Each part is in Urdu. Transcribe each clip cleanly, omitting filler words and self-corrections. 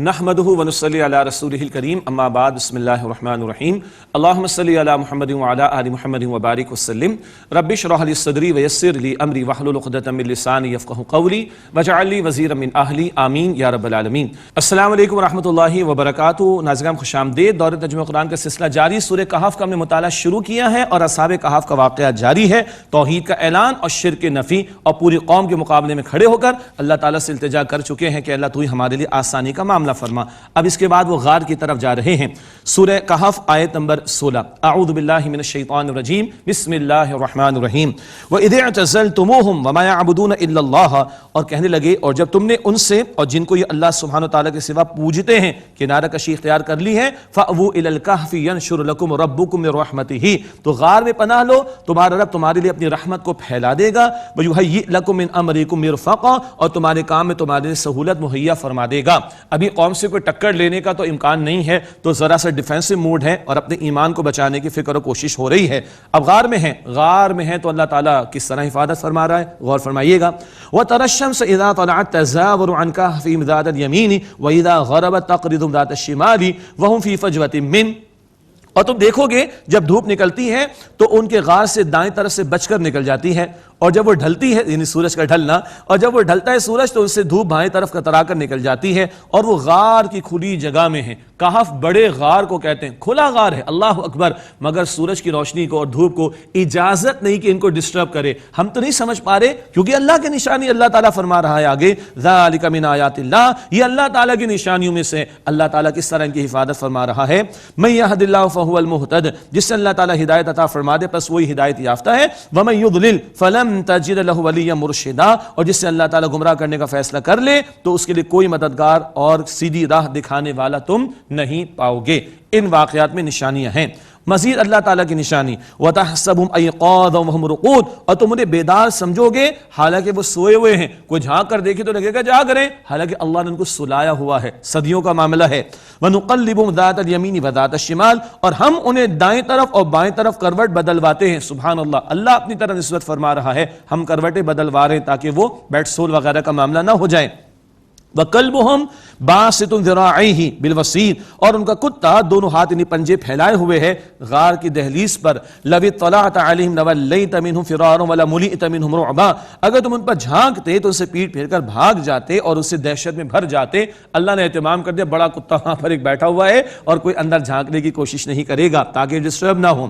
نحمده ونصلي على رسوله الكريم اما بعد بسم الله الرحمن الرحيم اللهم صل على محمد وعلى ال محمد وبارك وسلم رب اشرح لي صدري ويسر لي امري واحلل عقدة من لساني يفقهوا قولي واجعل لي وزيرا من اهلي آمین یا رب العالمین۔ السلام علیکم ورحمۃ اللہ وبرکاتہ۔ ناظرین خوش آمدید۔ دور ترجمہ قرآن کا سلسلہ جاری، سورہ کہف کا ہم نے مطالعہ شروع کیا ہے اور اصحاب کہف کا واقعہ جاری ہے۔ توحید کا اعلان اور شرک نفی اور پوری قوم کے مقابلے میں کھڑے ہو کر اللہ تعالیٰ سے التجا کر چکے ہیں کہ اللہ تو ہی ہمارے لیے آسانی کا معاملہ فرما۔ اب اس کے بعد وہ غار کی طرف جا رہے ہیں۔ سورہ کہف آیت نمبر 16۔ اعوذ باللہ من الشیطان الرجیم بسم اللہ الرحمن الرحیم۔ وَإِذِ اعْتَزَلْتُمُوهُمْ وَمَا يَعْبُدُونَ إِلَّا اللَّهَ، اور کہنے لگے اور جب تم نے ان سے اور جن کو یہ اللہ سبحانہ وتعالیٰ کے سوا پوجتے ہیں کنارہ کشی اختیار کر لی ہے، فَأْوُوا إِلَى الْكَهْفِ يَنشُرْ لَكُمْ رَبُّكُمْ مِنْ رَحْمَتِهِ، تو غار میں پناہ لو، تمہارا رب تمہارے لیے اپنی رحمت کو پھیلا دے گا، وَيُهَيِّئْ لَكُمْ مِنْ أَمْرِكُمْ مِرْفَقًا، اور تمہارے کام میں تمہارے لیے سہولت مہیا فرما دے گا۔ ابھی قوم سے کوئی ٹکر لینے کا تو امکان نہیں ہے، تو ذرا سا ڈیفینسو موڈ ہے اور اپنے ایمان کو بچانے کی فکر و کوشش ہو رہی ہے۔ اب غار میں ہیں تو اللہ تعالیٰ کس طرح حفاظت فرما رہا ہے، غور فرمائیے گا۔ وَتَرَى الشَّمْسَ إِذَا طَلَعَتْ تَزَاوَرُ عَنْ كَهْفِهِمْ ذَاتَ الْيَمِينِ وَإِذَا غَرَبَتْ تَقْرِضُهُمْ ذَاتَ الشِّمَالِ وَهُمْ فِي فَجْوَةٍ مِّنْ، اور تم دیکھو گے جب دھوپ نکلتی ہے تو ان کے غار سے دائیں طرف سے بچ کر نکل جاتی ہے، اور جب وہ ڈھلتی ہے یعنی سورج کا ڈھلنا، اور جب وہ ڈھلتا ہے سورج تو اس سے دھوپ بائیں طرف کترا کر نکل جاتی ہے، اور وہ غار کی کھلی جگہ میں ہے۔ کہف بڑے غار کو کہتے ہیں، کھلا غار ہے، اللہ اکبر، مگر سورج کی روشنی کو اور دھوپ کو اجازت نہیں کہ ان کو ڈسٹرب کرے۔ ہم تو نہیں سمجھ پا رہے کیونکہ اللہ کی نشانی اللہ تعالیٰ فرما رہا ہے آگے، ذالک من آیات اللہ، یہ اللہ تعالیٰ کی نشانیوں میں سے اللہ تعالیٰ کس طرح ان کی حفاظت فرما رہا ہے۔ من یہد اللہ فہو المہتد، جس سے اللہ تعالیٰ ہدایت عطا فرما دے پس وہی ہدایت یافتہ ہے۔ ومن یضلل فلن تجد لہ ولیا مرشدا، اور جس سے اللہ تعالیٰ گمراہ کرنے کا فیصلہ کر لے تو اس کے لیے کوئی مددگار اور سیدھی راہ دکھانے والا تم نہیں پاؤ گے۔ ان واقعات میں نشانیاں ہیں۔ مزید اللہ تعالیٰ کی نشانی، وَتَحْسَبُهُمْ أَيْقَاظًا وَهُمْ رُقُودٌ، اور تم انہیں بیدار سمجھو گے حالانکہ وہ سوئے ہوئے ہیں۔ کوئی جھانک کر دیکھے تو لگے گا جاگ رہے ہیں، حالانکہ اللہ نے ان کو سلایا ہوا ہے، صدیوں کا معاملہ ہے۔ وَنُقَلِّبُهُمْ ذَاتَ الْيَمِينِ وَذَاتَ الشِّمَالِ، اور ہم انہیں دائیں طرف اور بائیں طرف کروٹ بدلواتے ہیں۔ سبحان اللہ، اللہ اپنی طرح نسبت فرما رہا ہے، ہم کروٹیں بدلوا رہے ہیں تاکہ وہ بیڈ سول وغیرہ کا معاملہ نہ ہو جائے۔ وَكَلْبُهُمْ بَاسِطٌ ذِرَاعَيْهِ بِالْوَسِيدِ، اور ان کا کتا دونوں ہاتھ یعنی پنجے پھیلائے ہوئے ہے غار کی دہلیز پر۔ لَوِ اطَّلَعْتَ عَلَيْهِمْ لَوَلَّيْتَ مِنْهُمْ فِرَارًا وَلَمُلِئْتَ مِنْهُمْ رُعْبًا، اگر تم ان پر جھانکتے تو ان سے پیٹ پھیر کر بھاگ جاتے اور اس سے دہشت میں بھر جاتے۔ اللہ نے اہتمام کر دیا، بڑا کتا وہاں پر ایک بیٹھا ہوا ہے اور کوئی اندر جھانکنے کی کوشش نہیں کرے گا تاکہ ڈسٹرب نہ ہو۔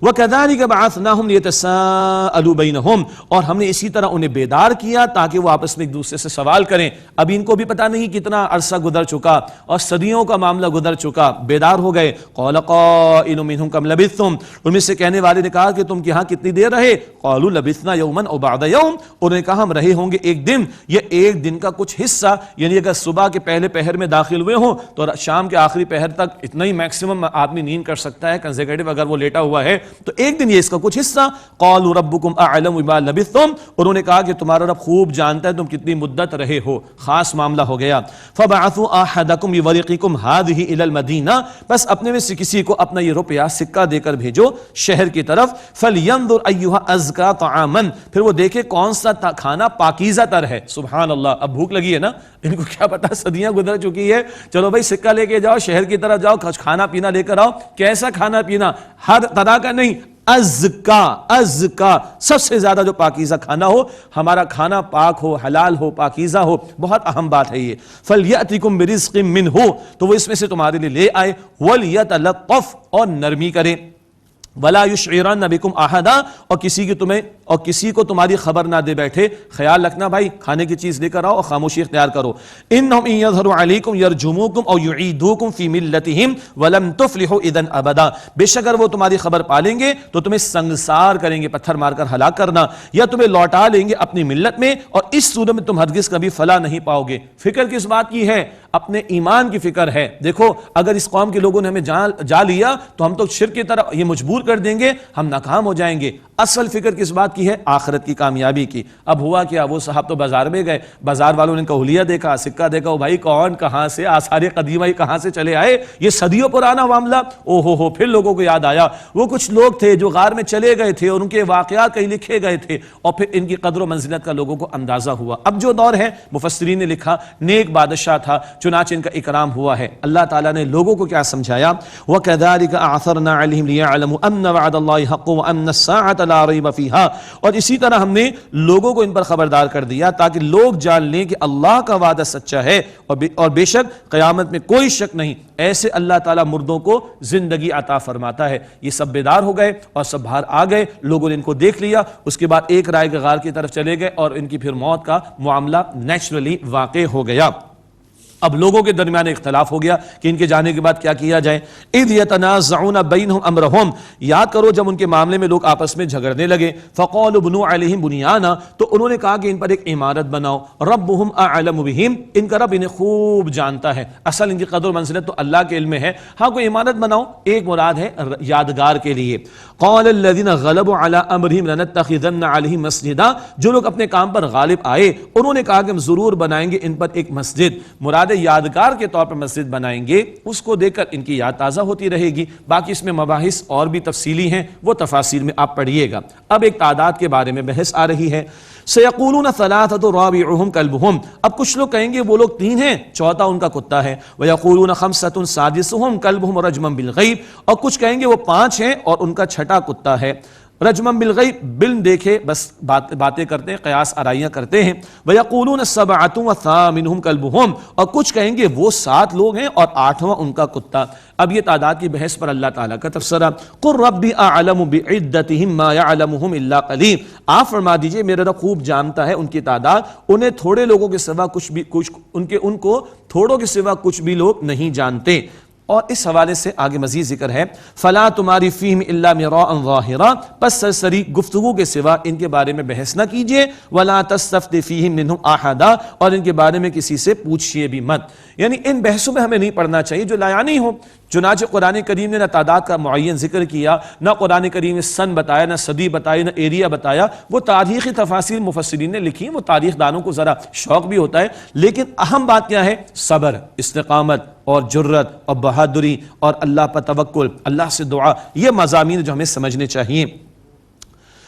وَكَذَلِكَ بَعَثْنَاهُمْ لِيَتَسَاءَلُوا بَيْنَهُمْ، اور ہم نے اسی طرح انہیں بیدار کیا تاکہ وہ آپس میں ایک دوسرے سے سوال کریں۔ اب ان کو بھی پتہ نہیں کتنا عرصہ گزر چکا اور صدیوں کا معاملہ گزر چکا، بیدار ہو گئے۔ قَالَ قَائِلٌ مِّنْهُمْ كَمْ لَبِثْتُمْ، ان میں سے کہنے والے نے کہا کہ تم یہاں کتنی دیر رہے؟ قَالُوا لَبِثْنَا يَوْمًا أَوْ بَعْضَ يَوْمٍ، انہوں نے کہا ہم رہے ہوں گے ایک دن یا ایک دن کا کچھ حصہ، یعنی اگر صبح کے پہلے پہر میں داخل ہوئے ہوں تو شام کے آخری پہر تک اتنا ہی میکسیمم آدمی نیند کر سکتا ہے کنزیکٹیو، اگر وہ لیٹا ہوا ہے تو ایک دن یہ اس کا کچھ حصہ۔ قالوا ربکم اعلم بما لبثتم، انہوں نے کہا کہ تمہارا رب خوب جانتا ہے تم کتنی مدت رہے ہو، خاص معاملہ ہو گیا۔ فبعثوا احدکم بورقکم هذه الى المدینہ، بس اپنے میں سے کسی کو اپنا یہ روپیہ سکہ دے کر بھیجو شہر کی طرف۔ فلینظر ایھا ازکا طعاما، پھر وہ دیکھے کون سا کھانا پاکیزہ تر ہے۔ سبحان اللہ، اب بھوک لگی ہے نا، ان کو کیا پتا صدیاں گزر چکی ہے، چلو بھائی سکہ لے کے جاؤ شہر کی طرف جاؤ، کھانا پینا لے کر آؤ۔ کیسا کھانا پینا؟ ہر طرح کا نہیں، ازکا سب سے زیادہ جو پاکیزہ کھانا ہو، ہمارا کھانا پاک ہو، حلال ہو، پاکیزہ ہو، بہت اہم بات ہے یہ۔ فَلْيَأْتِكُمْ بِرِزْقٍ مِّنْهُ، تو وہ اس میں سے تمہارے لیے لے آئے۔ وَلْيَتَلَطَّفْ، اور نرمی کرے۔ وَلَا يُشْعِرَنَّ بِكُمْ أَحَدًا، اور کسی کو تمہاری خبر نہ دے بیٹھے۔ خیال رکھنا بھائی، کھانے کی چیز لے کر آؤ اور خاموشی اختیار کرو۔ إِنَّهُمْ إِن يَظْهَرُوا عَلَيْكُمْ يَرْجُمُوكُمْ أَوْ يُعِيدُوكُمْ فِي مِلَّتِهِمْ وَلَمْ تُفْلِحُوا إِذًا أَبَدًا، بے شک اگر وہ تمہاری خبر پالیں گے تو تمہیں سنگسار کریں گے، پتھر مار کر ہلاک کرنا، یا تمہیں لوٹا لیں گے اپنی ملت میں، اور اس صورت میں تم ہرگز کبھی فلاح نہیں پاؤ گے۔ فکر کس بات کی ہے؟ اپنے ایمان کی فکر ہے۔ دیکھو اگر اس قوم کے لوگوں نے ہمیں جا لیا تو ہم تو شرک کی طرف یہ مجبور کر دیں گے، ہم ناکام ہو جائیں گے۔ اصل فکر کس بات کی ہے آخرت کی کامیابی کی۔ اب ہوا کیا، وہ صاحب تو بازار میں گئے، بازار والوں نے کہولیہ دیکھا، سکہ دیکھا، بھائی کون کہاں سے آثار قدیمہ کہاں سے چلے آئے، یہ صدیوں پرانا معاملہ۔ او ہو پھر لوگوں کو یاد آیا وہ کچھ لوگ تھے جو غار میں چلے گئے تھے اور ان کے واقعات کہیں لکھے گئے تھے، اور پھر ان کی قدر و منزلت کا لوگوں کو اندازہ ہوا۔ اب جو دور ہے مفسرین نے لکھا نیک بادشاہ تھا، چنانچہ ان کا اکرام ہوا ہے۔ اللہ تعالیٰ نے لوگوں کو کیا سمجھایا، وَكَذَلِكَ أَعْثَرْنَا عَلَيْهِمْ لِيَعْلَمُوا أَنَّ وَعْدَ اللَّهِ حَقٌّ وَأَنَّ السَّاعَةَ لَا رَيْبَ فِيهَا، اور اسی طرح ہم نے لوگوں کو ان پر خبردار کر دیا تاکہ لوگ جان لیں کہ اللہ کا وعدہ سچا ہے اور بے شک قیامت میں کوئی شک نہیں۔ ایسے اللہ تعالیٰ مردوں کو زندگی عطا فرماتا ہے۔ یہ سب بیدار ہو گئے اور سب باہر آ گئے، لوگوں نے ان کو دیکھ لیا، اس کے بعد ایک رائے کے غار کی طرف چلے گئے اور ان کی پھر موت کا معاملہ نیچرلی واقع ہو گیا۔ اب لوگوں کے درمیان اختلاف ہو گیا کہ ان کے جانے کے بعد کیا کیا جائے۔ اذ یتنازعون بینہم امرہم، یاد کرو جب ان کے معاملے میں لوگ آپس میں جھگڑنے لگے، فقالوا بنوا علیہم بنیانا، تو انہوں نے کہا کہ ان پر ایک عمارت بناؤ، ربہم اعلم بہم، ان کا رب انہیں خوب جانتا ہے، اصل ان کی قدر و منزلت تو اللہ کے علم میں ہے، ہاں کوئی عمارت بناؤ، ایک مراد ہے یادگار کے لیے۔ قال الذین غلبوا علی امرہم لنتخذن علیہم مسجدا، جو لوگ اپنے کام پر غالب آئے انہوں نے کہا کہ ہم ضرور بنائیں گے ان پر ایک مسجد، مراد یادگار کے طور پر مسجد بنائیں گے، اس کو دیکھ کر ان کی یاد تازہ ہوتی رہے گی۔ باقی اس میں مباحث اور بھی تفصیلی ہیں، وہ تفاصیل میں آپ پڑھیے گا۔ اب ایک تعداد کے بارے میں بحث آ رہی ہے، سیقولون ثلاثۃ رابعہم کلبہم، اب کچھ لوگ کہیں گے وہ لوگ تین ہیں، چوتھا ان کا کتا ہے، ویقولون خمسۃ سادسہم کلبہم رجما بالغیب، اور کچھ کہیں گے وہ پانچ ہیں اور ان کا چھٹا کتا ہے۔ رجما بالغیب، بن دیکھے بس باتیں کرتے ہیں، قیاس آرائیاں کرتے ہیں۔ وَيَقُولُونَ سَبْعَةٌ وَثَامِنُهُمْ كَلْبُهُمْ، اور کچھ کہیں گے وہ 7 لوگ ہیں اور 8واں ان کا کتا۔ اب یہ تعداد کی بحث پر اللہ تعالیٰ کا تبصرہ، قُلْ رَبِّ أَعْلَمُ بِعِدَّتِهِمْ مَا يَعْلَمُهُمْ إِلَّا قَلِيلٌ، آپ فرما دیجئے میرا رب خوب جانتا ہے ان کی تعداد، انہیں تھوڑے لوگوں کے سوا ان کو تھوڑوں کے سوا کچھ بھی لوگ نہیں جانتے۔ اور اس حوالے سے آگے مزید ذکر ہے، فلا تماری فیہم الا مراء ظاہرا، پس سرسری گفتگو کے سوا ان کے بارے میں بحث نہ کیجیے، ولا تستفت فیہم منہم احدا، اور ان کے بارے میں کسی سے پوچھئے بھی مت، یعنی ان بحثوں میں ہمیں نہیں پڑھنا چاہیے جو لایانی ہو۔ چنانچہ قرآن کریم نے نہ تعداد کا معین ذکر کیا، نہ قرآن کریم نے سن بتایا، نہ صدی بتایا، نہ ایریا بتایا، وہ تاریخی تفاصیل مفسرین نے لکھی، وہ تاریخ دانوں کو ذرا شوق بھی ہوتا ہے، لیکن اہم بات کیا ہے، صبر، استقامت اور جرت اور بہادری اور اللہ پر توکل، اللہ سے دعا، یہ مضامین جو ہمیں سمجھنے چاہیے۔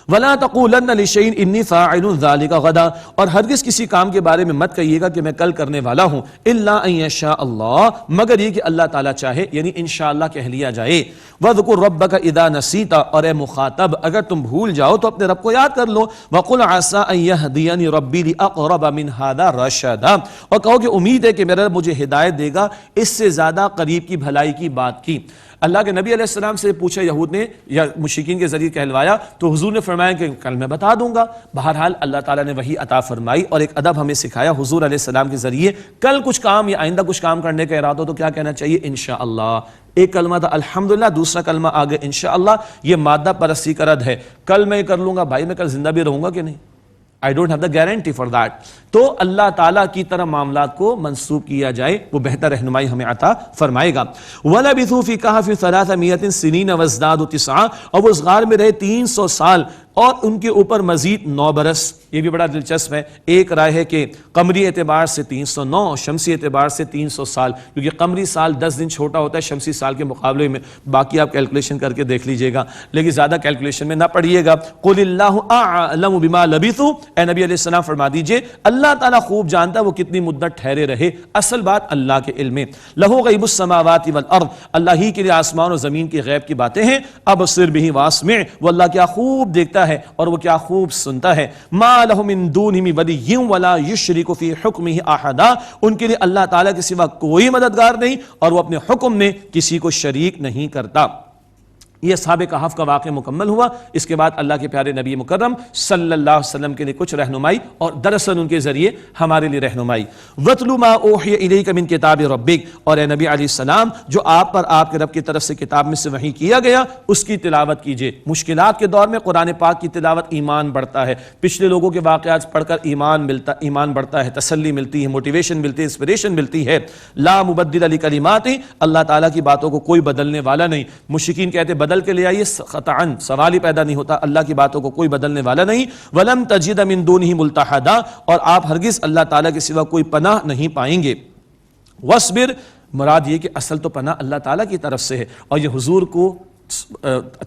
وَلَا تَقُولَنَّ لِشَيْءٍ إِنِّي فَاعِلٌ ذَلِكَ غَدًا، اور ہرگز کسی کام کے بارے میں مت کہیے گا کہ میں کل کرنے والا ہوں، إِلَّا أَن يَشَاءَ اللَّهُ، مگر یہ کہ اللہ تعالیٰ چاہے، یعنی انشاءاللہ کہہ لیا جائے۔ وَاذْكُر رَبَّكَ إِذَا نَسِيتَ، اور اے مخاطب اگر تم بھول جاؤ تو اپنے رب کو یاد کر لو۔ وَقُلْ عَسَىٰ أَن يَهْدِيَنِي رَبِّي لِأَقْرَبَ مِنْ هَٰذَا رَشَدًا، اور کہو کہ امید ہے کہ میرا رب مجھے ہدایت دے گا اس سے زیادہ قریب کی بھلائی کی بات کی۔ اللہ کے نبی علیہ السلام سے پوچھا یہود نے یا مشرکین کے ذریعے کہلوایا تو حضور نے فرمایا کہ کل میں بتا دوں گا۔ بہرحال اللہ تعالیٰ نے وحی عطا فرمائی اور ایک ادب ہمیں سکھایا حضور علیہ السلام کے ذریعے، کل کچھ کام یا آئندہ کچھ کام کرنے کا ارادہ ہو تو کیا کہنا چاہیے، انشاءاللہ۔ ایک کلمہ تھا الحمدللہ، دوسرا کلمہ آگے انشاءاللہ، یہ مادہ پرستی کا رد ہے۔ کل میں کر لوں گا، بھائی میں کل زندہ بھی رہوں گا کہ نہیں، I don't have the guarantee for that۔ تو اللہ تعالیٰ کی طرح معاملات کو منسوب کیا جائے، وہ بہتر رہنمائی ہمیں عطا فرمائے گا۔ وَلَبِثُوا فِي الْكَهْفِ 300 سِنِينَ وَازْدَادُوا 9، اور وہ اس غار میں رہے 300 سال اور ان کے اوپر مزید 9 برس۔ یہ بھی بڑا دلچسپ ہے، ایک رائے ہے کہ قمری اعتبار سے 309 اور شمسی اعتبار سے 300 سال، کیونکہ قمری سال 10 دن چھوٹا ہوتا ہے شمسی سال کے مقابلے میں، باقی آپ کیلکولیشن کر کے دیکھ لیجئے گا، لیکن زیادہ کیلکولیشن میں نہ پڑھیے گا۔ قُلِ اللَّهُ أَعْلَمُ بِمَا لَبِثُوا، اے نبی علیہ السلام فرما دیجئے اللہ تعالیٰ خوب جانتا ہے وہ کتنی مدت ٹھہرے رہے، اصل بات اللہ کے علم میں۔ لَهُ غَيْبُ السَّمَاوَاتِ وَالْأَرْضِ، اللہ ہی کے لیے آسمان اور زمین کی غیب کی باتیں ہیں۔ أَبْصِرْ بِهِ وَأَسْمِعْ، وہ اللہ کیا خوب دیکھتا ہے اور وہ کیا خوب سنتا ہے۔ مَا لَهُ مِن دُونِهِ مِن وَلِيٍّ وَلَا يُشْرِكُ فِي حُكْمِهِ أَحَدًا، ان کے لیے اللہ تعالیٰ کے سوا کوئی مددگار نہیں اور وہ اپنے حکم میں کسی کو شریک نہیں کرتا۔ یہ اصحاب کہف کا واقعہ مکمل ہوا، اس کے بعد اللہ کے پیارے نبی مکرم صلی اللہ علیہ وسلم کے لیے کچھ رہنمائی اور دراصل ان کے ذریعے ہمارے لیے رہنمائی۔ وَاتْلُ مَا أُوحِيَ إِلَيْكَ مِن كِتَابِ رَبِّكَ، اور اے نبی علیہ السلام جو آپ پر آپ کے رب کی طرف سے کتاب میں سے وحی کیا گیا اس کی تلاوت کیجئے۔ مشکلات کے دور میں قرآن پاک کی تلاوت ایمان بڑھتا ہے، پچھلے لوگوں کے واقعات پڑھ کر ایمان بڑھتا ہے، تسلی ملتی ہے، موٹیویشن ملتی ہے، انسپریشن ملتی ہے۔ لا مبدل لکلماتہ، اللہ تعالیٰ کی باتوں کو کوئی بدلنے والا نہیں۔ مشرکین کہتے بدل کے لے آئیے، قطعاً سوال ہی پیدا نہیں ہوتا، اللہ کی باتوں کو کوئی بدلنے والا نہیں۔ وَلَمْ تَجِدَ مِن دُونِهِ مُلْتَحَدًا، اور آپ ہرگز اللہ تعالیٰ کے سوا کوئی پناہ نہیں پائیں گے۔ وَاصْبِرْ، مراد یہ کہ اصل تو پناہ اللہ تعالیٰ کی طرف سے ہے، اور یہ حضور کو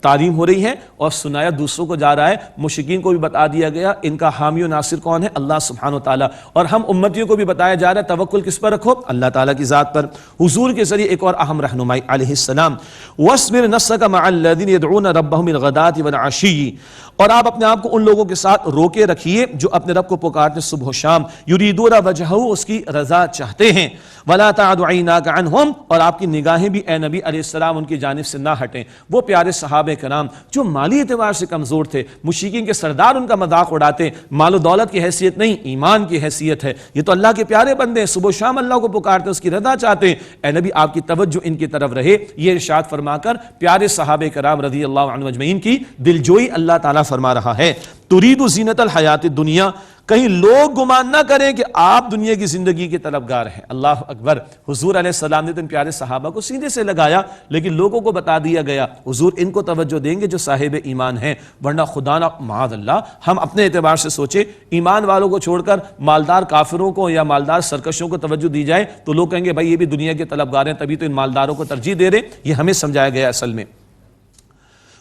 تعلیم ہو رہی ہے اور سنایا دوسروں کو جا رہا ہے، مشرکین کو بھی بتا دیا گیا ان کا حامی و ناصر کون ہے، اللہ سبحانہ وتعالیٰ، اور ہم امتیوں کو بھی بتایا جا رہا ہے توکل کس پر رکھو، اللہ تعالیٰ کی ذات پر۔ حضور کے ذریعے ایک اور اہم رہنمائی علیہ السلام، وَاصْبِرْ نَفْسَكَ مَعَ الَّذِينَ يَدْعُونَ رَبَّهُمْ بِالْغَدَاةِ وَالْعَشِيِّ، اور آپ اپنے آپ کو ان لوگوں کے ساتھ روکے رکھیے جو اپنے رب کو پکارتے صبح و شام، یریدون وجہہ، اس کی رضا چاہتے ہیں، وَلَا تَعْدُ عَيْنَاكَ عَنْهُمْ، اور آپ کی نگاہیں بھی اے نبی علیہ السلام ان کی جانب سے نہ ہٹیں۔ وہ پیارے صحابہ کرام جو مالی اعتبار سے کمزور تھے، مشرکین کے سردار ان کا مذاق اڑاتے، مال و دولت کی حیثیت نہیں، ایمان کی حیثیت ہے، یہ تو اللہ کے پیارے بندے ہیں، صبح و شام اللہ کو پکارتے، اس کی رضا چاہتے ہیں، اے نبی آپ کی توجہ ان کی طرف رہے، یہ ارشاد فرما کر پیارے صحابہ کرام رضی اللہ عنہ اجمعین کی دلجوئی اللہ تعالیٰ فرما رہا ہے۔ ترید زینت الحیات الدنیا، کہیں لوگ گمان نہ کریں کہ آپ دنیا کی زندگی کے طلبگار ہیں۔ اللہ اکبر، حضور علیہ السلام نے تو ان پیارے صحابہ کو سینے سے لگایا، لیکن لوگوں کو بتا دیا گیا حضور ان کو توجہ دیں گے جو صاحب ایمان ہیں، ورنہ خدا نہ معاذ اللہ ہم اپنے اعتبار سے سوچیں، ایمان والوں کو چھوڑ کر مالدار کافروں کو یا مالدار سرکشوں کو توجہ دی جائے تو لوگ کہیں گے بھائی یہ بھی دنیا کے طلبگار ہیں، تبھی تو ان مالداروں کو ترجیح دے رہے، یہ ہمیں سمجھایا گیا اصل میں۔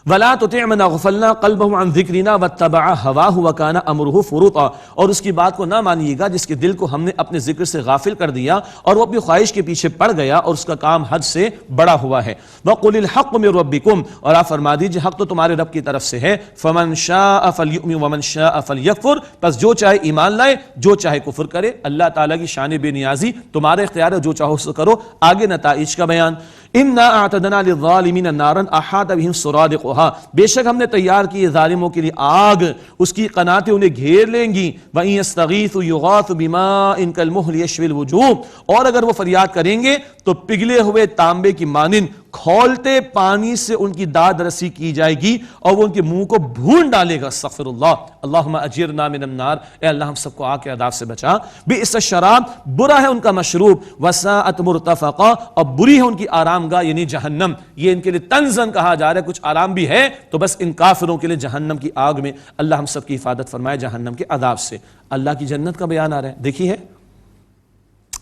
وَلَا تُطِعْ مَنْ أَغْفَلْنَا قَلْبَهُ عَنْ ذِكْرِنَا وَاتَّبَعَ هَوَاهُ وَكَانَ أَمْرُهُ فُرُطًا، اور اس کی بات کو نہ مانیے گا جس کے دل کو ہم نے اپنے ذکر سے غافل کر دیا اور وہ اپنی خواہش کے پیچھے پڑ گیا اور اس کا کام حد سے بڑا ہوا ہے۔ وَقُلِ الْحَقُّ مِنْ رَبِّكُمْ، اور آپ فرما دیجئے حق تو تمہارے رب کی طرف سے ہے، فَمَنْ شَاءَ فَلْيُؤْمِنْ وَمَنْ شَاءَ فَلْيَكْفُرْ، پس جو چاہے ایمان لائے جو چاہے کفر کرے، اللہ تعالیٰ کی شان بے نیازی تمہارے اختیار ہے، جو چاہو سو کرو۔ آگے نتائج کا بیان، اِنَّا أَعْتَدْنَا لِلظَّالِمِينَ نَارًا أَحَاطَ بِهِمْ سُرَادِقُهَا، بے شک ہم نے تیار کی ظالموں کے لیے آگ، اس کی قناتیں انہیں گھیر لیں گی، وَإِن يَسْتَغِيثُوا يُغَاثُوا بِمَاءٍ كَالْمُهْلِ يَشْوِي الْوُجُوهَ، اور اگر وہ فریاد کریں گے تو پگھلے ہوئے تانبے کی مانند کھولتے پانی سے ان کی داد رسی کی جائے گی اور وہ ان کے منہ کو بھون ڈالے گا۔ استغفر اللہ، اللہم اجرنا من النار، اے اللہ ہم سب کو آگ کے عذاب سے بچا۔ بئس الشراب، برا ہے ان کا مشروب، وساءت مرتفقا، اور بری ہے ان کی آرام گاہ یعنی جہنم، یہ ان کے لیے تنزن کہا جا رہا ہے، کچھ آرام بھی ہے تو بس ان کافروں کے لیے جہنم کی آگ میں، اللہ ہم سب کی حفاظت فرمائے جہنم کے عذاب سے۔ اللہ کی جنت کا بیان آ رہا ہے، دیکھیے ہے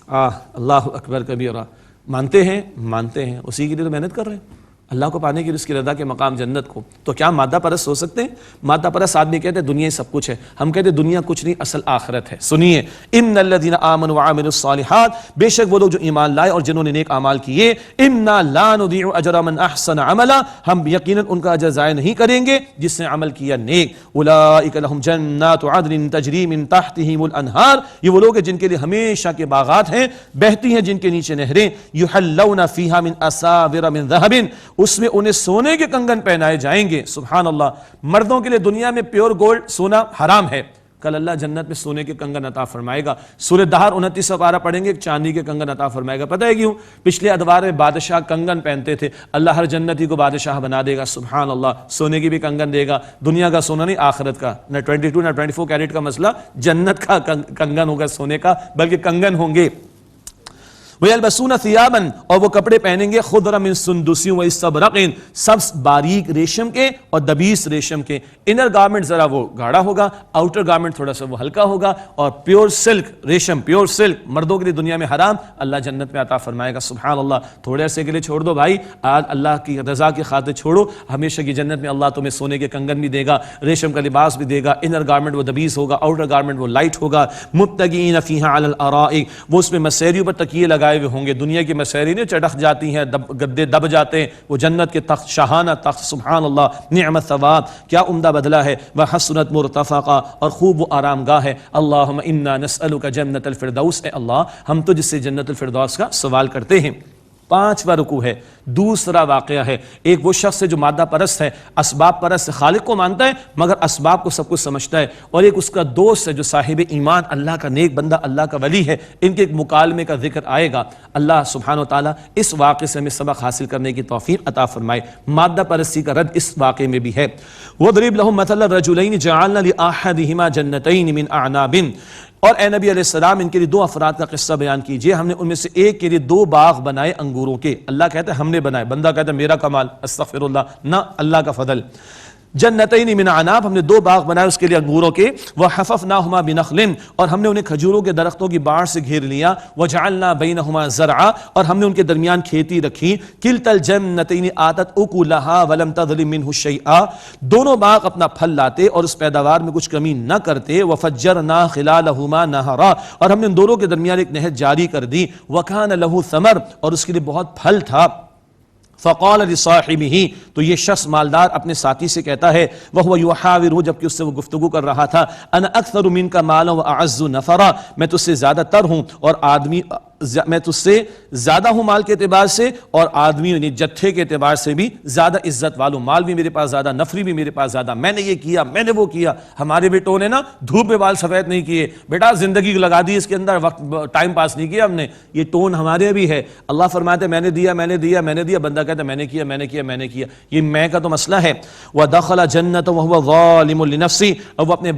اللہ اکبر کبیرہ، مانتے ہیں اسی کے لیے تو محنت کر رہے ہیں، اللہ کو پانے کی، اس کی رضا کے مقام جنت کو۔ تو کیا مادہ پرست ہو سکتے ہیں؟ مادہ پرست آدمی کہتے ہیں دنیا سب کچھ ہے، ہم کہتے ہیں دنیا کچھ نہیں، اصل آخرت ہے۔ سنیے، ان الذین آمنوا وعملوا الصالحات، بے شک وہ لوگ جو ایمان لائے اور جنہوں نے نیک اعمال کیے، انا لا نضيع اجر من احسن عملا، ہم یقیناً ان کا اجر ضائع نہیں کریں گے جس نے عمل کیا نیک۔ اولئک لهم جنات عدن تجری من تحتهم الانہار، یہ وہ لوگ ہیں جن کے لیے ہمیشہ کے باغات ہیں، بہتی ہیں جن کے نیچے نہریں، یحلون فیہا من اساور من ذهب، اس میں انہیں سونے کے کنگن پہنائے جائیں گے۔ سبحان اللہ، مردوں کے لیے دنیا میں پیور گولڈ سونا حرام ہے، کل اللہ جنت میں سونے کے کنگن عطا فرمائے گا۔ سورہ دہر 29 پارہ پڑھیں گے، ایک چاندی کے کنگن عطا فرمائے گا۔ پتہ ہے کیوں؟ پچھلے ادوار میں بادشاہ کنگن پہنتے تھے، اللہ ہر جنتی کو بادشاہ بنا دے گا۔ سبحان اللہ، سونے کی بھی کنگن دے گا، دنیا کا سونا نہیں، آخرت کا، نہ 22 نہ 24 کیرٹ کا مسئلہ، جنت کا کنگن ہوگا سونے کا، بلکہ کنگن ہوں گے۔ وَيَلْبَسُونَ ثِيَابًا، اور وہ کپڑے پہنیں گے، خُضْرًا مِن سُنْدُسٍ وَإِسْتَبْرَقٍ، سبز باریک ریشم کے اور دبیس ریشم کے۔ انر گارمنٹ ذرا وہ گاڑھا ہوگا، آؤٹر گارمنٹ تھوڑا سا وہ ہلکا ہوگا، اور پیور سلک ریشم، پیور سلک مردوں کے لیے دنیا میں حرام، اللہ جنت میں عطا فرمائے گا۔ سبحان اللہ، تھوڑے عرصے کے لیے چھوڑ دو بھائی، آج اللہ کی رضا کی خاطر چھوڑو، ہمیشہ کی جنت میں اللہ تمہیں سونے کے کنگن بھی دے گا، ریشم کا لباس بھی دے گا، انر گارمنٹ وہ دبیس ہوگا، آؤٹر گارمنٹ وہ لائٹ ہوگا۔ متکئین فیہا علی الارائک، وہ اس میں مسیریوں پر تکیے لگائے ہوئے ہوں گے، دنیا کی مسیری نے چٹخ جاتی ہیں، گدے دب جاتے ہیں، وہ جنت کے تخت، شاہانہ تخت، سبحان اللہ، نعم الثواب، کیا عمدہ بدلہ ہے۔ وحسنت مرتفقا، اور خوب وہ آرام گاہ ہے۔ اللہم انا نسألک جنت الفردوس، اے اللہ ہم تجھ سے جنت الفردوس کا سوال کرتے ہیں۔ 5واں رکوع ہے، دوسرا واقعہ ہے، ایک وہ شخص ہے جو مادہ پرست ہے، اسباب پرست، خالق کو مانتا ہے مگر اسباب کو سب کچھ سمجھتا ہے، اور ایک اس کا دوست ہے جو صاحب ایمان، اللہ کا نیک بندہ، اللہ کا ولی ہے۔ ان کے ایک مکالمے کا ذکر آئے گا، اللہ سبحانہ وتعالیٰ اس واقعے سے ہمیں سبق حاصل کرنے کی توفیق عطا فرمائے۔ مادہ پرستی کا رد اس واقعے میں بھی ہے۔ وَاضْرِبْ لَهُم مَثَلَ الرَّجُلَيْنِ جَعَلْنَا لِأَحَدِهِمَا جَنَّتَيْنِ مِنْ أَعْنَابٍ، اور اے نبی علیہ السلام ان کے لیے 2 افراد کا قصہ بیان کیجئے، ہم نے ان میں سے ایک کے لیے 2 باغ بنائے انگوروں کے. اللہ کہتا ہے ہم نے بنائے، بندہ کہتا ہے میرا کمال، استغفر اللہ، نہ، اللہ کا فضل. جنتین من عناب، ہم نے 2 باغ بنائے اس کے لیے انگوروں کے. وحففناہما بنخل، اور ہم نے انہیں کھجوروں کے درختوں کی باڑ سے گھیر لیا. وجعلنا بینہما زرعا، اور ہم نے ان کے درمیان کھیتی رکھی. کلتا الجنتین آتت اکلہا ولم تظلم منہ شیئا، دونوں باغ اپنا پھل لاتے اور اس پیداوار میں کچھ کمی نہ کرتے. وفجرنا خلالہما نہرا، اور ہم نے ان دونوں کے درمیان ایک نہر جاری کر دی. وکان لہ ثمر، اور اس کے لیے بہت پھل تھا. فقال لصاحبہ، تو یہ شخص مالدار اپنے ساتھی سے کہتا ہے، وہو یحاورہ، جبکہ اس سے وہ گفتگو کر رہا تھا، انا اکثر منک مالا واعز نفرا، میں تجھ سے زیادہ تر ہوں اور آدمی، میں تجھ سے زیادہ ہوں مال کے اعتبار سے، اور آدمی یعنی جتھے کے اعتبار سے بھی زیادہ عزت والوں، مال بھی میرے پاس زیادہ، نفری بھی میرے پاس زیادہ، میں نے یہ کیا، میں نے وہ کیا. ہمارے بیٹوں نے نا دھوپ میں بال سفید نہیں کیے، بیٹا زندگی لگا دی اس کے اندر، وقت ٹائم پاس نہیں کیا ہم نے. یہ ٹون ہمارے بھی ہے. اللہ فرماتے میں نے دیا، میں نے دیا، میں نے دیا، بندہ کہتا ہے میں نے کیا، میں نے کیا، میں نے کیا. یہ میں کا تو مسئلہ ہے. وَدَخَلَ جَنَّتَهُ وَهُوَ ظَالِمٌ لِنَفْسِهِ، اور وہ اپنے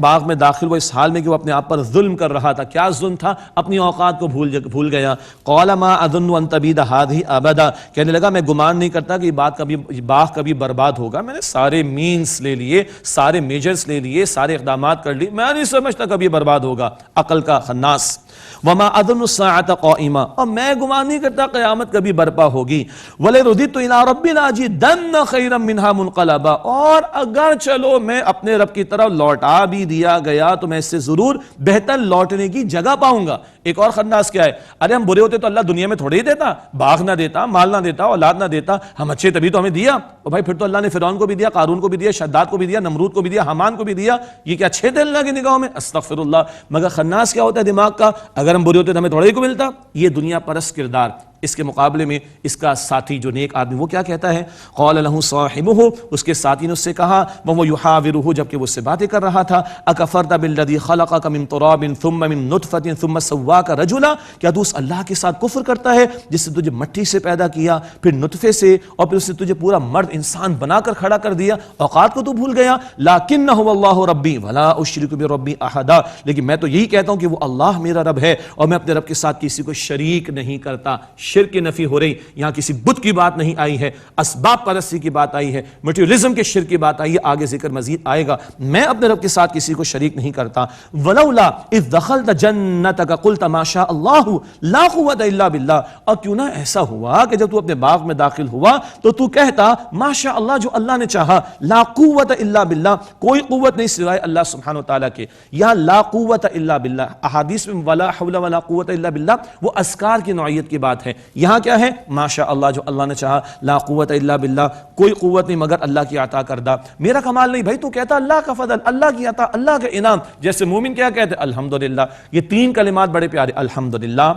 باغ میں داخل وہ اس حال میں کہ وہ اپنے آپ پر ظلم کر رہا تھا. کیا ظلم تھا؟ اپنی اوقات کو بھول گیا. قَالَ مَا أَظُنُّ أَن تَبِيدَ هَٰذِهِ أَبَدًا، کہنے لگا میں گمان نہیں کرتا کہ یہ باغ کبھی برباد ہوگا. میں نے سارے مینز لے لیے، سارے میجرز لے لیے، سارے اقدامات کر لیے، میں نہیں سمجھتا کبھی برباد ہوگا. عقل کا خناس. وما اظن الساعة قائمة، اور میں گمان نہیں کرتا قیامت کبھی برپا ہوگی. ولرددت الى ربي لاجدن خيرا منها منقلبا، اور اگر چلو میں اپنے رب کی طرف لوٹا بھی دیا گیا تو میں اس سے ضرور بہتر لوٹنے کی جگہ پاؤں گا. ایک اور خناس کیا ہے، ارے ہم برے ہوتے تو اللہ دنیا میں تھوڑے ہی دیتا، باغ نہ دیتا، مال نہ دیتا، اولاد نہ دیتا. ہم اچھے تبھی تو ہمیں دیا. اور بھائی پھر تو اللہ نے فرعون کو بھی دیا، قارون کو بھی دیا، شداد کو بھی دیا، نمرود کو بھی دیا، حامان کو بھی دیا. یہ کیا اچھے تھے اللہ کی نگاہوں میں؟ استغفر اللہ. مگر خناس کیا ہوتا ہے دماغ کا، اگر ہم برے ہوتے تو ہمیں تھوڑے ہی کو ملتا. یہ دنیا پرست کردار. اس کے مقابلے میں اس کا ساتھی جو نیک آدمی وہ کیا کہتا ہے؟ قال له صاحبہ، اس کے ساتھی نے اس سے کہا، وهو يحاورہ، جبکہ وہ اس سے باتیں کر رہا تھا، اکفرت بالذی خلقک من تراب ثم من نطفة ثم سواک رجلا، کیا تو اس اللہ کے ساتھ کفر کرتا ہے جس نے تجھے مٹی سے پیدا کیا، پھر نطفے سے، اور پھر اس نے تجھے پورا مرد انسان بنا کر کھڑا کر دیا. اوقات کو تو بھول گیا. لکنہ اللہ ربی ولا اشرک بربی احدا، لیکن میں تو یہی کہتا ہوں کہ وہ اللہ میرا رب ہے اور میں اپنے رب کے ساتھ کسی کو شریک نہیں کرتا. شرک کی نفی ہو رہی، یہاں کسی بت کی بات نہیں آئی ہے، اسباب پرستی کی بات آئی ہے، مٹیریلزم کے شرک کی بات آئی ہے. آگے ذکر مزید آئے گا. میں اپنے رب کے ساتھ کسی کو شریک نہیں کرتا. ولولا اذ دخلت جنتک قلت ما شاء اللہ لا قوت الا باللہ، اور کیوں نہ ایسا ہوا کہ جب تو اپنے باغ میں داخل ہوا تو تو کہتا ما شاء اللہ، جو اللہ نے چاہا، لا قوت الا باللہ، کوئی قوت نہیں سوائے اللہ سبحانہ وتعالی کے. یا لا قوت الا باللہ، احادیث میں ولا حول ولا قوت الا باللہ وہ اذکار کی نوعیت کی بات ہے. یہاں کیا ہے؟ ماشاء اللہ، جو اللہ نے چاہا، لا قوت الا باللہ، کوئی قوت نہیں مگر اللہ کی عطا کردہ. میرا کمال نہیں بھائی، تو کہتا اللہ کا فضل، اللہ کی عطا، اللہ کا انعام. جیسے مومن کیا کہتے ہیں؟ الحمدللہ. یہ 3 کلمات بڑے پیارے، الحمدللہ،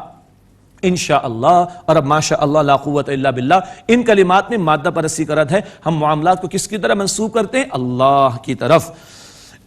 انشاءاللہ اور اب ماشاء اللہ، لا قوت الا باللہ. ان کلمات میں مادہ پرستی کا رد ہے. ہم معاملات کو کس کی طرح منسوب کرتے ہیں؟ اللہ کی طرف.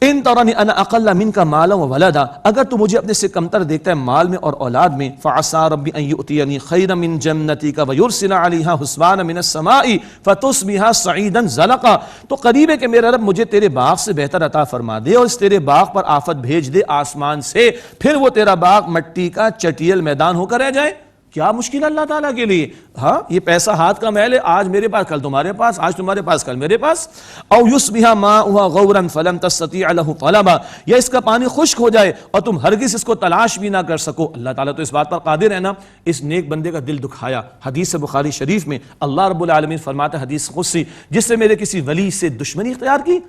ان ترانی انا اقل منک مالا وولدا، اگر تو مجھے اپنے سے کمتر دیکھتا ہے مال میں اور اولاد میں، فعسى ربی ان یؤتینی خیرا من جنتک ویرسل علیہا حسبانا من السماء فتصبح صعیدا زلقا، تو قریب ہے کہ میرا رب مجھے تیرے باغ سے بہتر عطا فرما دے اور اس تیرے باغ پر آفت بھیج دے آسمان سے، پھر وہ تیرا باغ مٹی کا چٹیل میدان ہو کر رہ جائے. کیا مشکل اللہ تعالیٰ کے لیے؟ ہاں، یہ پیسہ ہاتھ کا میل ہے، آج میرے پاس کل تمہارے پاس، آج تمہارے پاس کل میرے پاس. او یصبح ماؤها غورا فلم تستطيع له طلبا، یا اس کا پانی خشک ہو جائے اور تم ہرگز اس کو تلاش بھی نہ کر سکو. اللہ تعالیٰ تو اس بات پر قادر ہے نا. اس نیک بندے کا دل دکھایا. حدیث بخاری شریف میں اللہ رب العالمین فرماتا ہے، حدیث قدسی، جس سے میرے کسی ولی سے دشمنی اختیار کی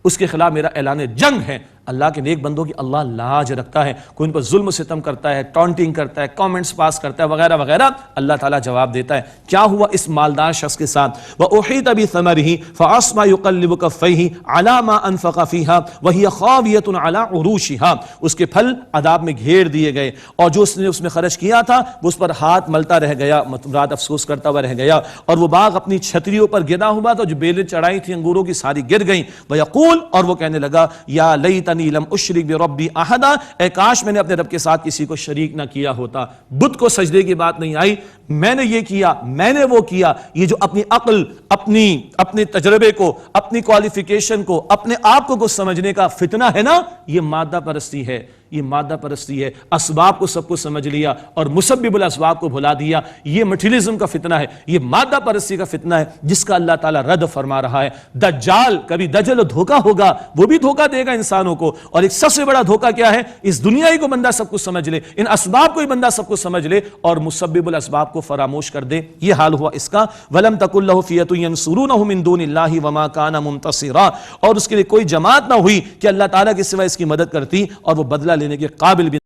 اس کے خلاف میرا اعلان جنگ ہے. اللہ کے نیک بندوں کی اللہ لاج رکھتا ہے. کوئی ان پر ظلم و ستم کرتا ہے، ٹانٹنگ کرتا ہے، کامنٹس پاس کرتا ہے وغیرہ وغیرہ، اللہ تعالیٰ جواب دیتا ہے. کیا ہوا اس مالدار شخص کے ساتھ؟ وَأُحِيطَ بِثَمَرِهِ فَأَصْبَحَ يُقَلِّبُ كَفَّيْهِ عَلَى مَا أَنفَقَ فِيهَا وَهِيَ خَاوِيَةٌ عَلَى عُرُوشِهَا، اس کے پھل عذاب میں گھیر دیے گئے اور جو اس نے اس میں خرچ کیا تھا وہ اس پر ہاتھ ملتا رہ گیا، رات افسوس کرتا ہوا رہ گیا. اور وہ باغ اپنی چھتریوں پر گرا ہوا تھا، جو بیلیں چڑھائی تھی انگوروں کی ساری گر گئیں. وَيَقُول، اور وہ کہنے لگا، یا لیتنی لم اشرک بربی احدا، اے کاش میں نے اپنے رب کے ساتھ کسی کو شریک نہ کیا ہوتا. بت کو سجدے کی بات نہیں آئی، میں نے یہ کیا، میں نے وہ کیا، یہ جو اپنی عقل، اپنے تجربے کو، اپنی کوالیفیکیشن کو، اپنے آپ کو سمجھنے کا فتنہ ہے نا، یہ مادہ پرستی ہے، یہ مادہ پرستی ہے۔ اسباب کو سب کو سمجھ لیا اور مسبب الاسباب کو بھلا دیا، یہ مٹیریلزم کا فتنہ ہے، یہ مادہ پرستی کا فتنہ ہے، جس کا اللہ تعالیٰ رد فرما رہا ہے۔ دجال، کبھی دجل و دھوکہ ہوگا، وہ بھی دھوکہ دے گا انسانوں کو، اور ایک سب سے بڑا دھوکہ کیا ہے؟ اس دنیا ہی کو بندہ سب کچھ سمجھ لے، ان اسباب کو ہی بندہ سب کچھ سمجھ لے اور مسبب الاسباب کو فراموش کر دے۔ یہ حال ہوا اس کا۔ وَلَمْ تَكُنْ لَهُ فِئَةٌ يَنْصُرُونَهُ مِن دُونِ اللَّهِ وَمَا كَانَ مُنْتَصِرًا، اور اس کے لیے کوئی جماعت نہ ہوئی کہ اللہ تعالیٰ کے سوا اس کی مدد کرتی اور وہ بدلہ لینے کے قابل بھی۔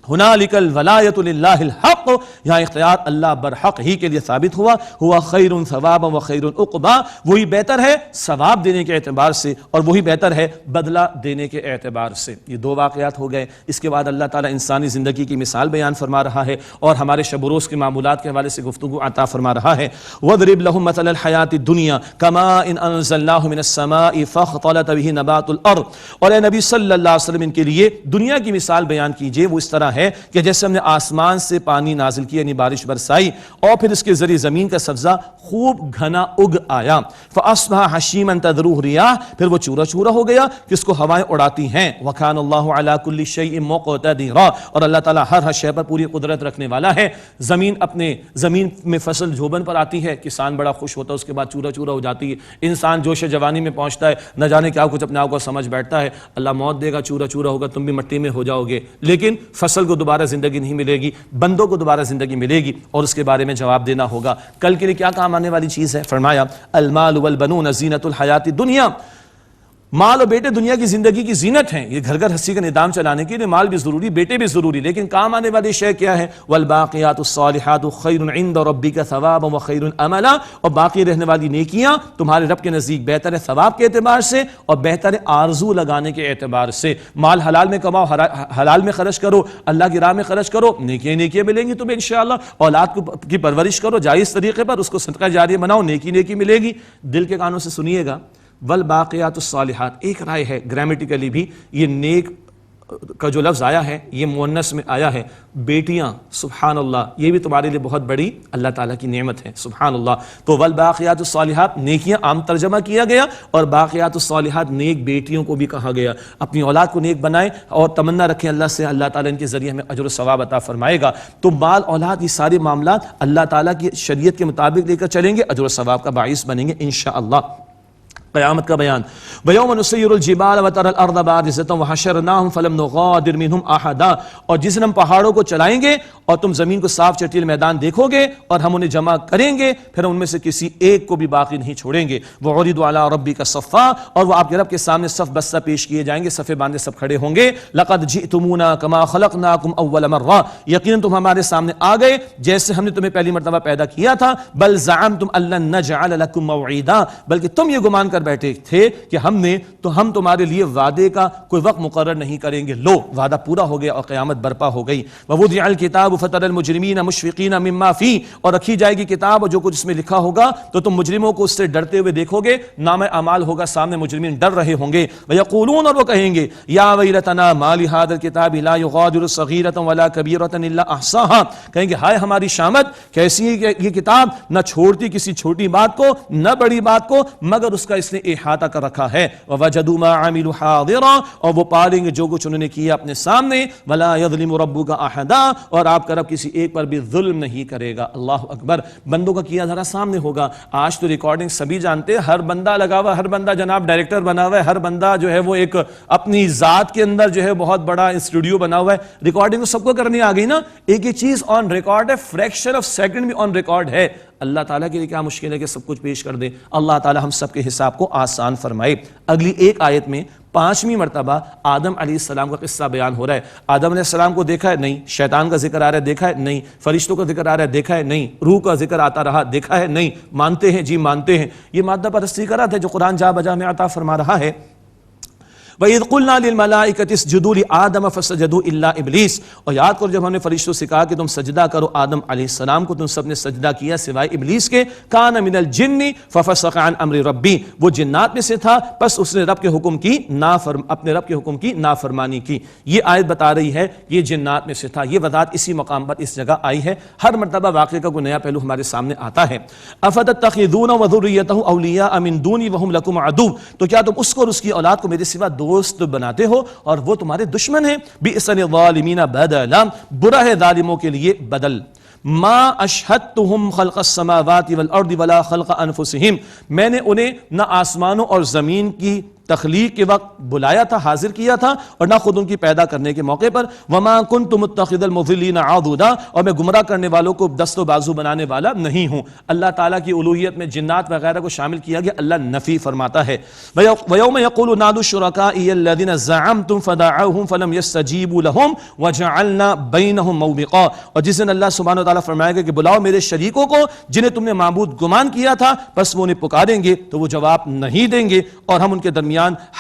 ہنالک الولایۃ للہ الحق، یہاں اختیار اللہ برحق ہی کے لیے ثابت ہوا۔ ہوا خیر ثوابا و خیر عقبا، وہی بہتر ہے ثواب دینے کے اعتبار سے اور وہی بہتر ہے بدلہ دینے کے اعتبار سے۔ یہ دو واقعات ہو گئے۔ اس کے بعد اللہ تعالیٰ انسانی زندگی کی مثال بیان فرما رہا ہے اور ہمارے شب و روز کے معمولات کے حوالے سے گفتگو عطا فرما رہا ہے۔ وَاضْرِبْ لَهُم مَثَلَ الْحَيَاةِ الدُّنْيَا كَمَاءٍ أَنزَلْنَاهُ مِنَ السَّمَاءِ فَاخْتَلَطَ بِهِ نَبَاتُ الْأَرْضِ، اور اے نبی صلی اللہ علیہ وسلم ان کے لیے دنیا کی مثال بیان کیجئے، وہ اس طرح ہے کہ جیسے ہم نے آسمان سے پانی نازل کیا، یعنی بارش برسائی، اور پھر اس کے ذریعے زمین کا سبزہ خوب گھنا اگ آیا۔ فَأَصْبَحَ حَشِيمًا تَذْرُوهُ الرِّيَاحُ، پھر وہ چورا چورا ہو گیا کہ اس کو ہوائیں اڑاتی ہیں۔ وَكَانَ اللَّهُ عَلَى كُلِّ شَيْءٍ مُقْتَدِرًا، اور اللہ تعالیٰ ہر شے پر پوری قدرت رکھنے والا ہے۔ زمین میں فصل جھوبن پر آتی ہے، کسان بڑا خوش ہوتا ہے، اس کے بعد چورا چورا ہو جاتی ہے، انسان جوش جوانی میں پہنچتا ہے، نہ جانے کیا کچھ اپنے آپ کو سمجھ بیٹھتا ہے، اللہ موت دے گا، چورا چورا ہوگا، تم بھی مٹی میں ہو جاؤ گے، لیکن فصل کو دوبارہ زندگی نہیں ملے گی، بندوں کو دوبارہ زندگی ملے گی، اور اس کے بارے میں جواب دینا ہوگا۔ کل کے لیے کیا کام آنے والی چیز ہے؟ فرمایا المال والبنون زینت الحیات الدنیا، مال اور بیٹے دنیا کی زندگی کی زینت ہیں، یہ گھر گھر ہستی کا نظام چلانے کے لیے مال بھی ضروری، بیٹے بھی ضروری، لیکن کام آنے والی شے کیا ہے؟ والباقیات الصالحات خیر عند ربک ثوابا وخیر املا، اور باقی رہنے والی نیکیاں تمہارے رب کے نزدیک بہتر ہے ثواب کے اعتبار سے اور بہتر ہے آرزو لگانے کے اعتبار سے۔ مال حلال میں کماؤ، حلال میں خرچ کرو، اللہ کی راہ میں خرچ کرو، نیکیاں ملیں گی تمہیں انشاءاللہ۔ اولاد کی پرورش کرو جائز طریقے پر، اس کو صدقہ جاریہ بناؤ، نیکی ملے گی۔ دل کے کانوں سے سنیے گا، والباقیات الصالحات، ایک رائے ہے گرامیٹیکلی بھی یہ نیک کا جو لفظ آیا ہے یہ مؤنث میں آیا ہے، بیٹیاں، سبحان اللہ، یہ بھی تمہارے لیے بہت بڑی اللہ تعالیٰ کی نعمت ہے، سبحان اللہ۔ تو والباقیات الصالحات نیکیاں عام ترجمہ کیا گیا، اور باقیات الصالحات نیک بیٹیوں کو بھی کہا گیا۔ اپنی اولاد کو نیک بنائیں اور تمنا رکھیں اللہ سے، اللہ تعالیٰ ان کے ذریعے ہمیں اجر و ثواب عطا فرمائے گا۔ تو مال، اولاد، یہ سارے معاملات اللہ تعالیٰ کی شریعت کے مطابق لے کر چلیں گے، اجر و ثواب کا باعث بنیں گے انشاءاللہ۔ قیامت کا بیان، وَيَوْمَ نُسَيِّرُ الْجِبَالَ وَتَرَى الْأَرْضَ بَارِزَةً وَحَشَرْنَاهُمْ فَلَمْ نُغَادِرْ مِنْهُمْ أَحَدًا، اور جس دن ہم پہاڑوں کو چلائیں گے اور تم زمین کو صاف چٹیل میدان دیکھو گے اور ہم انہیں جمع کریں گے، پھر ان میں سے کسی ایک کو بھی باقی نہیں چھوڑیں گے۔ وَعُرِضُوا عَلَىٰ رَبِّكَ صَفًّا، اور وہ آپ کے رب کے سامنے صف بستہ پیش کیے جائیں گے، صفے باندھے سب کھڑے ہوں گے۔ لَقَدْ جِئْتُمُونَا كَمَا خَلَقْنَاكُمْ أَوَّلَ مَرَّةٍ، یقیناً تم ہمارے سامنے آ گئے جیسے ہم نے تمہیں پہلی مرتبہ پیدا کیا تھا۔ بَلْ زَعَمْتُمْ أَن لَّن نَّجْعَلَ لَكُم مَّوْعِيدًا، بلکہ تم یہ گمان کر بیٹھے تھے کہ ہم تمہارے لیے وعدے کا کوئی وقت مقرر نہیں کریں گے۔ لو، وعدہ پورا ہو گیا اور قیامت برپا ہو گئی۔ وَوُضِعَ الْكِتَابُ فَتَرَى الْمُجْرِمِينَ مُشْفِقِينَ مِمَّا فِيهِ، اور رکھی جائے گی کتاب اور جو کچھ اس میں لکھا ہوگا تو تم مجرموں کو اس سے ڈرتے ہوئے دیکھو گے، نامہ اعمال ہوگا سامنے، مجرمین ڈر رہے ہوں گے۔ وَيَقُولُونَ، اور وہ کہیں گے، یا ویلتنا ما لهذا الكتاب لا يغادر صغيرة ولا كبيرة الا احصاها، کہیں گے ہائے ہماری شامت، کیسی ہے یہ کتاب، نہ چھوڑتی کسی چھوٹی بات کو نہ بڑی بات کو مگر اس کا اس نے احاطہ کر رکھا ہے۔ وَوَجَدُوا مَا عَمِلُوا حَاضِرًا، اور وہ پالیں گے جو کچھ انہوں نے کیا اپنے سامنے۔ وَلَا يَظْلِمُ رَبُّكَ أَحَدًا، اور آپ کا رب کسی ایک پر بھی ظلم نہیں کرے گا۔ اللہ اکبر، بندوں کا کیا ذرا سامنے ہوگا۔ آج تو ریکارڈنگ سبھی جانتے ہیں، ہر بندہ لگا ہوا، ہر بندہ جناب ڈائریکٹر بنا ہوا ہے، ہر بندہ جو ہے وہ ایک اپنی ذات کے اندر جو ہے بہت بڑا اسٹوڈیو بنا ہوا ہے۔ ریکارڈنگ تو سب کو کرنی آ گئی نا، ایک ایک چیز آن ریکارڈ ہے، فریکشن آف سیکنڈ بھی آن ریکارڈ ہے۔ اللہ تعالیٰ کے لیے کیا مشکل ہے کہ سب کچھ پیش کر دے۔ اللہ تعالیٰ ہم سب کے حساب کو آسان فرمائے۔ اگلی ایک آیت میں 5ویں مرتبہ آدم علیہ السلام کا قصہ بیان ہو رہا ہے۔ آدم علیہ السلام کو دیکھا ہے؟ نہیں۔ شیطان کا ذکر آ رہا ہے؟ دیکھا ہے؟ نہیں۔ فرشتوں کا ذکر آ رہا ہے؟ دیکھا ہے؟ نہیں۔ روح کا ذکر آتا رہا؟ دیکھا ہے؟ نہیں۔ مانتے ہیں؟ جی مانتے ہیں۔ یہ مادہ پرستی کا رد ہے جو قرآن جا بجا میں عطا فرما رہا ہے۔ وَإِذْ قُلْنَا لِلْمَلَائِكَةِ اسْجُدُوا لِآدَمَ فَسَجَدُوا إِلَّا إِبْلِيسَ، اور یاد کرو جب ہم نے فرشتوں سے کہا کہ تم سجدہ کرو آدم علیہ السلام کو، تم سب نے سجدہ کیا سوائے ابلیس کے، کان من الجن ففسق عن امر ربی، وہ جنات میں سے تھا بس اس نے رب کے حکم کی اپنے رب کے حکم کی نافرمانی کی۔ یہ آیت بتا رہی ہے یہ جنات میں سے تھا، یہ وضاحت اسی مقام پر اس جگہ آئی ہے۔ ہر مرتبہ واقعے کا کوئی نیا پہلو ہمارے سامنے آتا ہے۔ افتتخذون وذریتہ اولیاء من دونی وہم لکم عدو، تو کیا تم اس کو اور اس کی اولاد کو میرے سوا دوست بناتے ہو اور وہ تمہارے دشمن ہیں؟ بئس للظالمین بدلا، برا ہے ظالموں کے لیے بدل۔ ما اشہدتہم خلق السماوات والارض ولا خلق انفسہم، میں نے انہیں نہ آسمانوں اور زمین کی تخلیق کے وقت بلایا تھا، حاضر کیا تھا، اور نہ خود ان کی پیدا کرنے کے موقع پر۔ وما كنت متخذ المضلین عضدا، اور میں گمراہ کرنے والوں کو دست و بازو بنانے والا نہیں ہوں۔ اللہ تعالیٰ کی الوہیت میں جنات وغیرہ کو شامل کیا گیا، اللہ نفی فرماتا ہے۔ وَيَوْمَ يَقُولُ نَادُوا الشُّرَكَاءِ الَّذِينَ زَعَمْتُمْ فَدَعَوْهُمْ فَلَمْ يَسْتَجِيبُوا لَهُمْ وَجَعَلْنَا بَيْنَهُمْ مَوْبِقًا، اور جس دن اللہ سبحانہ وتعالیٰ فرمائے گا کہ بلاؤ میرے شریکوں کو جنہیں تم نے معبود گمان کیا تھا، بس وہ انہیں پکاریں گے تو وہ جواب نہیں دیں گے، اور ہم ان کے درمیان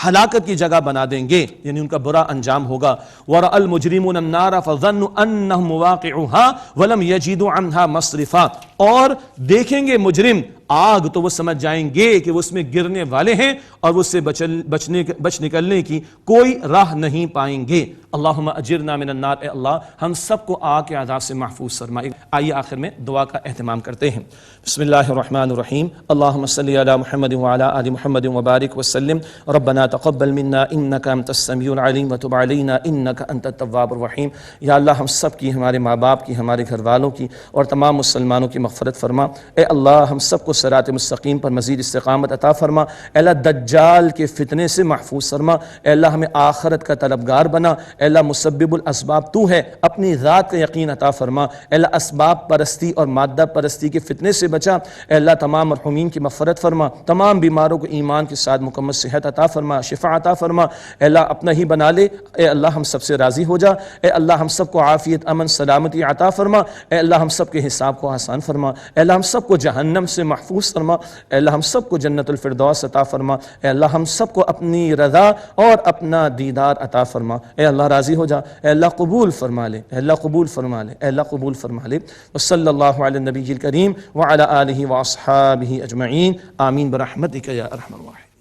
ہلاکت کی جگہ بنا دیں گے، یعنی ان کا برا انجام ہوگا۔ وَرَأَى الْمُجْرِمُونَ النَّارَ فَظَنُّوا أَنَّهُمْ مُوَاقِعُوهَا وَلَمْ يَجِدُوا عَنْهَا مَصْرِفًا، اور دیکھیں گے مجرم آگ تو وہ سمجھ جائیں گے کہ وہ اس میں گرنے والے ہیں، اور وہ اس سے بچ نکلنے کی کوئی راہ نہیں پائیں گے۔ اللہم اجرنا من النار، اے اللہ ہم سب کو آگ کے عذاب سے محفوظ فرمائے۔ آئیے آخر میں دعا کا اہتمام کرتے ہیں۔ بسم اللہ الرحمن الرحیم، اللہم صلی علی محمد وعلی آل محمد وبارک وسلم۔ ربنا تقبل منا انک انت السمیع العلیم وتب علینا انک انت التواب الرحیم۔ یا اللہ ہم سب کی، ہمارے ماں باپ کی، ہمارے گھر والوں کی اور تمام مسلمانوں کی مغفرت فرما۔ اے اللہ ہم سب کو صراط مستقیم پر مزید استقامت عطا فرما۔ اے اللہ دجال کے فتنے سے محفوظ فرما۔ اے اللہ ہمیں آخرت کا طلبگار بنا۔ اے اللہ مسبب الاسباب تو ہے، اپنی ذات کا یقین عطا فرما۔ اے اللہ اسباب پرستی اور مادہ پرستی کے فتنے سے بچا۔ اے اللہ تمام مرحومین کی مغفرت فرما، تمام بیماروں کو ایمان کے ساتھ مکمل صحت عطا فرما، شفا عطا فرما۔ اے اللہ اپنا ہی بنا لے۔ اے اللہ ہم سب سے راضی ہو جا۔ اے اللہ ہم سب کو عافیت، امن، سلامتی عطا فرما۔ اے اللہ ہم سب کے حساب کو آسان فرما۔ اے اللہ ہم سب کو جہنم سے محفوظ فرما۔ اے اللہ ہم سب کو جنت الفردوس عطا فرما۔ اے اللہ ہم سب کو اپنی رضا اور اپنا دیدار عطا فرما۔ اے اللہ راضی ہو جا۔ اے اللہ قبول فرما لے۔ اے اللہ قبول فرما لے۔ اے اللہ قبول فرما لے۔ وصلی اللہ علی النبی الکریم وعلی آلہ واصحابہ اجمعین، آمین برحمتک یا ارحم الراحمین۔